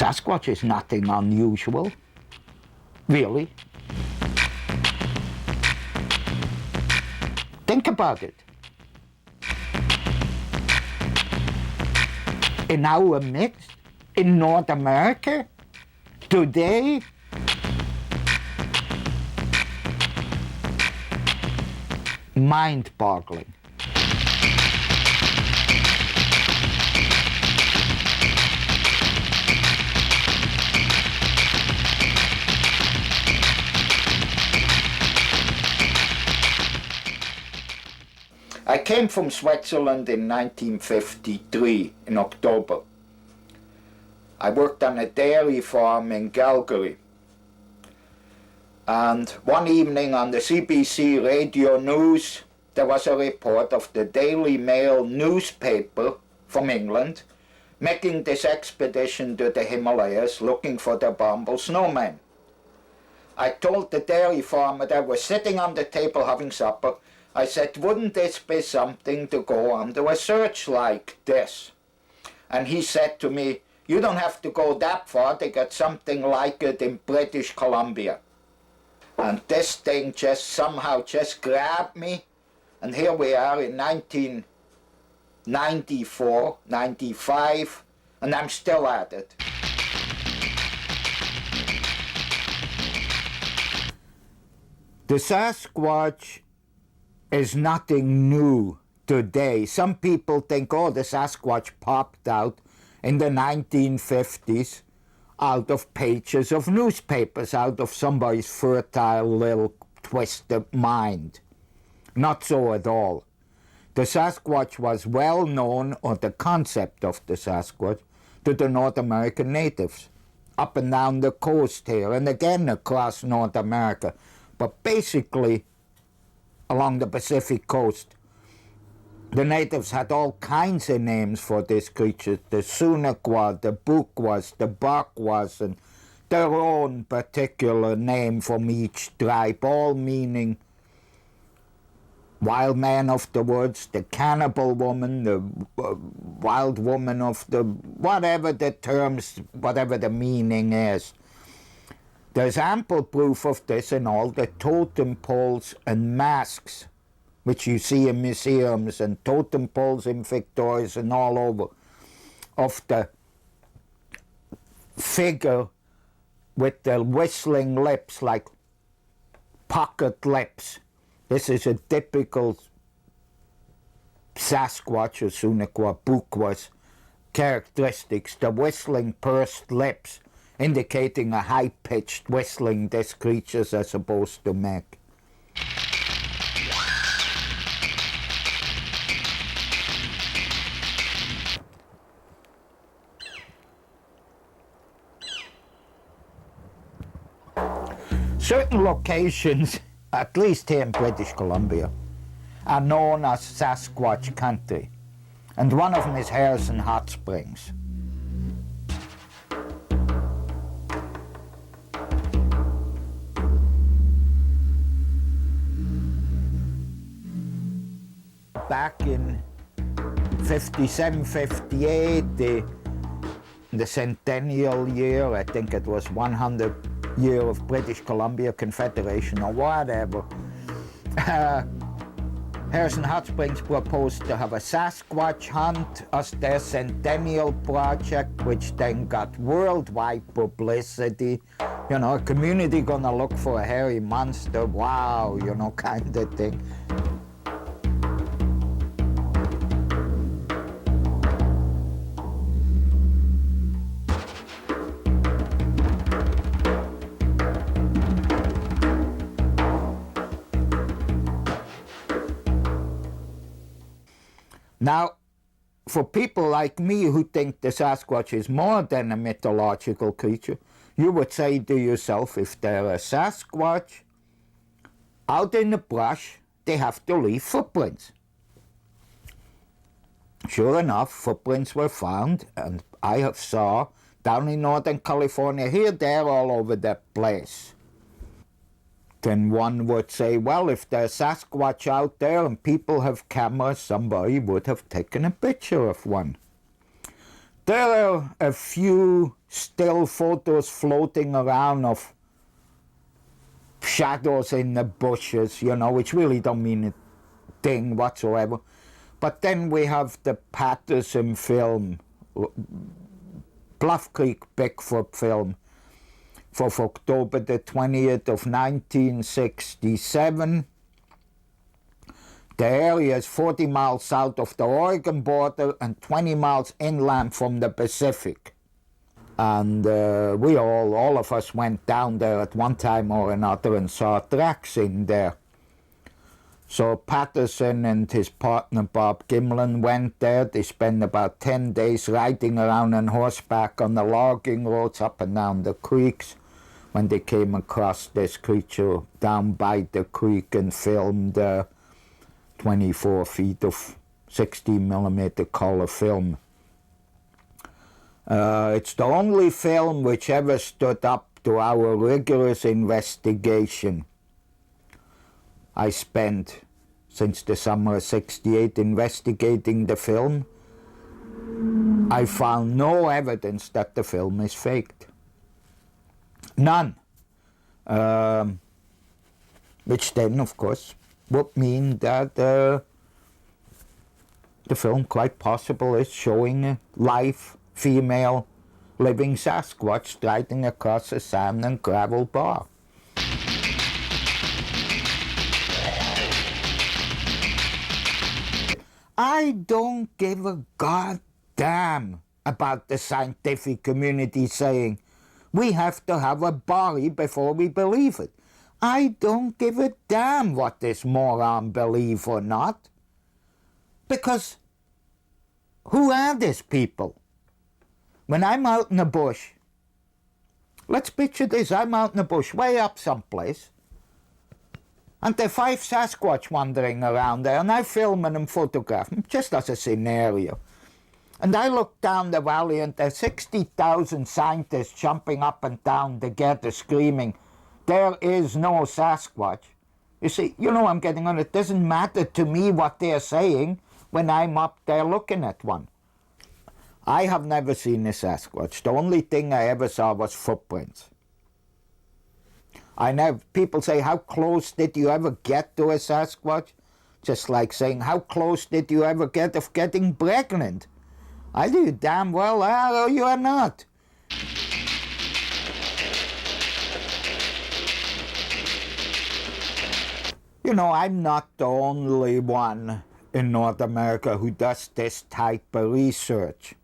Sasquatch is nothing unusual, really. Think about it. In our midst, in North America, today, mind-boggling. I came from Switzerland in 1953, in October. I worked on a dairy farm in Calgary. And one evening on the CBC radio news, there was a report of the Daily Mail newspaper from England making this expedition to the Himalayas looking for the abominable snowman. I told the dairy farmer that was sitting on the table having supper, I said, wouldn't this be something to go under a search like this? And he said to me, you don't have to go that far to get something like it in British Columbia. And this thing just somehow just grabbed me. And here we are in 1994, 95, and I'm still at it. The Sasquatch is nothing new today. Some people think, oh, the Sasquatch popped out in the 1950s out of pages of newspapers, out of somebody's fertile little twisted mind. Not so at all. The Sasquatch was well known, or the concept of the Sasquatch, to the North American natives, up and down the coast here, and again across North America. But basically, along the Pacific coast, the natives had all kinds of names for these creatures. The Sunakwa, the Bukwas, the Bakwas, and their own particular name from each tribe, all meaning wild man of the woods, the cannibal woman, the wild woman of the... whatever the terms, whatever the meaning is. There's ample proof of this in all the totem poles and masks which you see in museums and totem poles in Victorias and all over, of the figure with the whistling lips, like pocket lips. This is a typical Sasquatch or Sunakwa Bukwas characteristics, the whistling pursed lips, indicating a high-pitched whistling these creatures are supposed to make. Certain locations, at least here in British Columbia, are known as Sasquatch country, and one of them is Harrison Hot Springs. Back in 57, 58, the centennial year, I think it was 100 year of British Columbia Confederation or whatever, Harrison Hot Springs proposed to have a Sasquatch hunt as their centennial project, which then got worldwide publicity. You know, a community gonna look for a hairy monster, wow, you know, kind of thing. Now, for people like me who think the Sasquatch is more than a mythological creature, you would say to yourself, if they're a Sasquatch out in the brush, they have to leave footprints. Sure enough, footprints were found, and I have saw down in Northern California, here, there, all over that place. Then one would say, well, if there's Sasquatch out there and people have cameras, somebody would have taken a picture of one. There are a few still photos floating around of shadows in the bushes, you know, which really don't mean a thing whatsoever. But then we have the Patterson film, Bluff Creek Bigfoot film, for October the 20th of 1967. The area is 40 miles south of the Oregon border and 20 miles inland from the Pacific. And we all of us went down there at one time or another and saw tracks in there. So Patterson and his partner Bob Gimlin went there. They spent about 10 days riding around on horseback on the logging roads up and down the creeks when they came across this creature down by the creek and filmed 24 feet of 16mm color film. It's the only film which ever stood up to our rigorous investigation. I spent, since the summer of '68, investigating the film. I found no evidence that the film is faked. None. Which then, of course, would mean that the film quite possible is showing a live female living Sasquatch striding across a sand and gravel bar. I don't give a goddamn about the scientific community saying we have to have a body before we believe it. I don't give a damn what this moron believe or not. Because who are these people? When I'm out in the bush, let's picture this, I'm out in the bush, way up someplace, and there are 5 Sasquatch wandering around there, and I film and photograph them, just as a scenario. And I look down the valley, and there's 60,000 scientists jumping up and down together, screaming, "There is no Sasquatch." You see, you know I'm getting on. It doesn't matter to me what they're saying when I'm up there looking at one. I have never seen a Sasquatch. The only thing I ever saw was footprints. I know people say, how close did you ever get to a Sasquatch? Just like saying, how close did you ever get of getting pregnant? I do damn well are or you are not. You know, I'm not the only one in North America who does this type of research.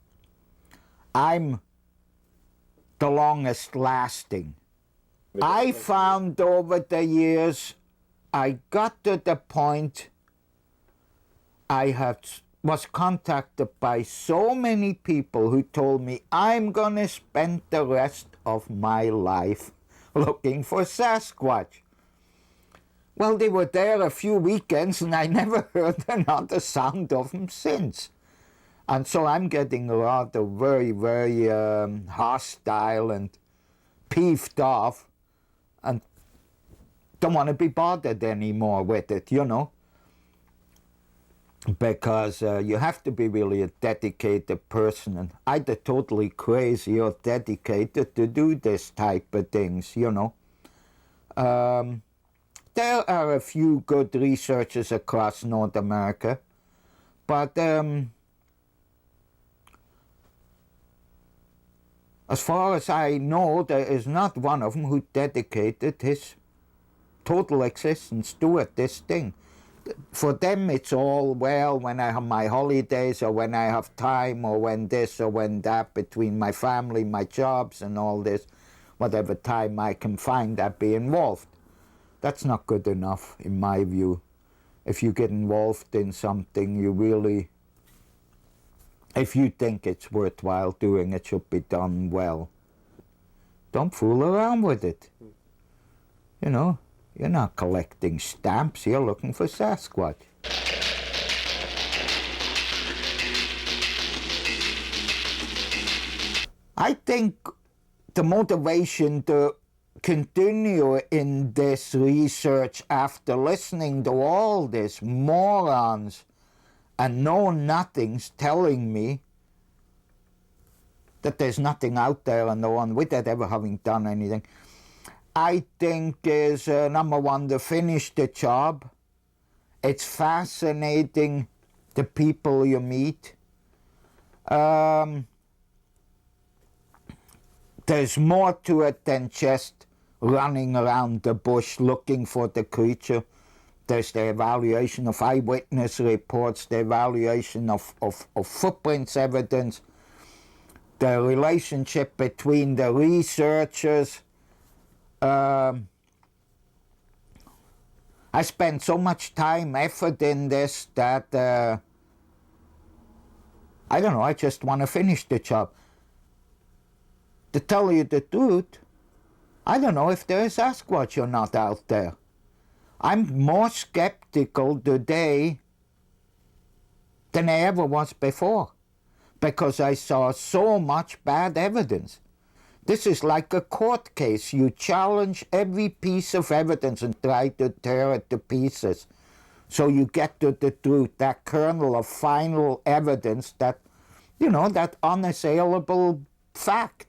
I'm the longest lasting. I found over the years, I got to the point was contacted by so many people who told me I'm gonna spend the rest of my life looking for Sasquatch. Well, they were there a few weekends and I never heard another sound of them since. And so I'm getting rather very, very hostile and peeved off and don't want to be bothered anymore with it, you know. Because you have to be really a dedicated person and either totally crazy or dedicated to do this type of things, you know. There are a few good researchers across North America, but as far as I know, there is not one of them who dedicated his total existence to it, this thing. For them, it's all, well, when I have my holidays or when I have time or when this or when that, between my family, my jobs and all this, whatever time I can find, I'd be involved. That's not good enough, in my view. If you get involved in something, you really, if you think it's worthwhile doing, it should be done well. Don't fool around with it. You know, you're not collecting stamps, you're looking for Sasquatch. I think the motivation to continue in this research after listening to all these morons and know-nothings telling me that there's nothing out there and no one without ever having done anything, I think is number one, to finish the job. It's fascinating, the people you meet. There's more to it than just running around the bush looking for the creature. There's the evaluation of eyewitness reports, the evaluation of footprints evidence, the relationship between the researchers. I spent so much time, effort in this that, I don't know, I just want to finish the job. To tell you the truth, I don't know if there is Sasquatch or not out there. I'm more skeptical today than I ever was before, because I saw so much bad evidence. This is like a court case. You challenge every piece of evidence and try to tear it to pieces. So you get to the truth, that kernel of final evidence, that, you know, that unassailable fact.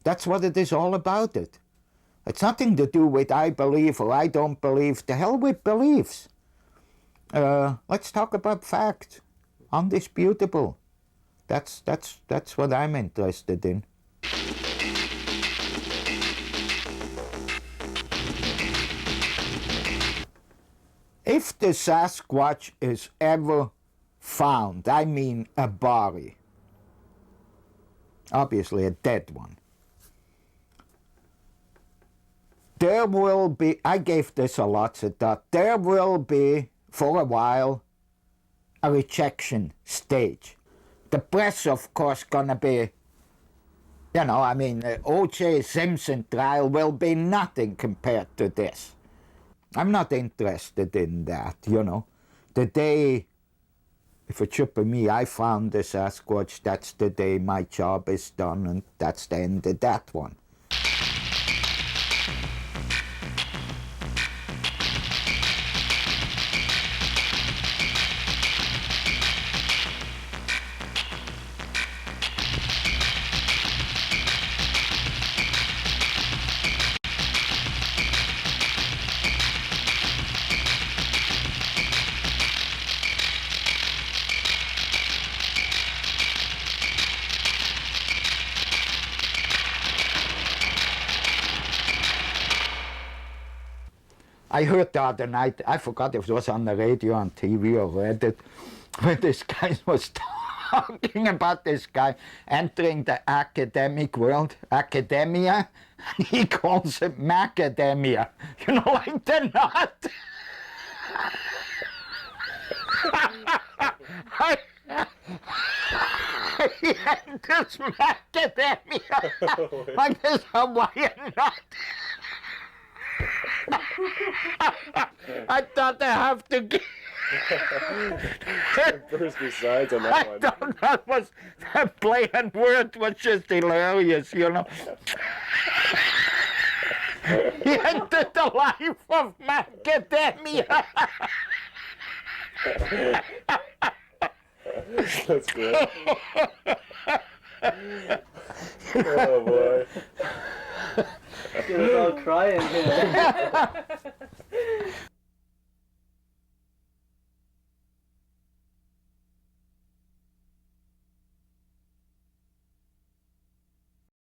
That's what it is all about it. It's nothing to do with I believe or I don't believe. The hell with beliefs. Let's talk about fact. Undisputable. That's what I'm interested in. If the Sasquatch is ever found, I mean a body, obviously a dead one, there will be, I gave this a lot of thought, there will be, for a while, a rejection stage. The press, of course, gonna be, you know, I mean, the O.J. Simpson trial will be nothing compared to this. I'm not interested in that, you know. The day, if it should be me, I found the Sasquatch, that's the day my job is done, and that's the end of that one. I heard the other night, I forgot if it was on the radio, on TV, or read it, when this guy was talking about this guy entering the academic world, academia, he calls it macadamia, you know, like the nut. He enters macadamia, like this Hawaiian nut. I thought I have to get... First besides on that one. I thought that was... That play on words was just hilarious, you know. He entered the life of macadamia. That's good. Oh boy. He was all crying here.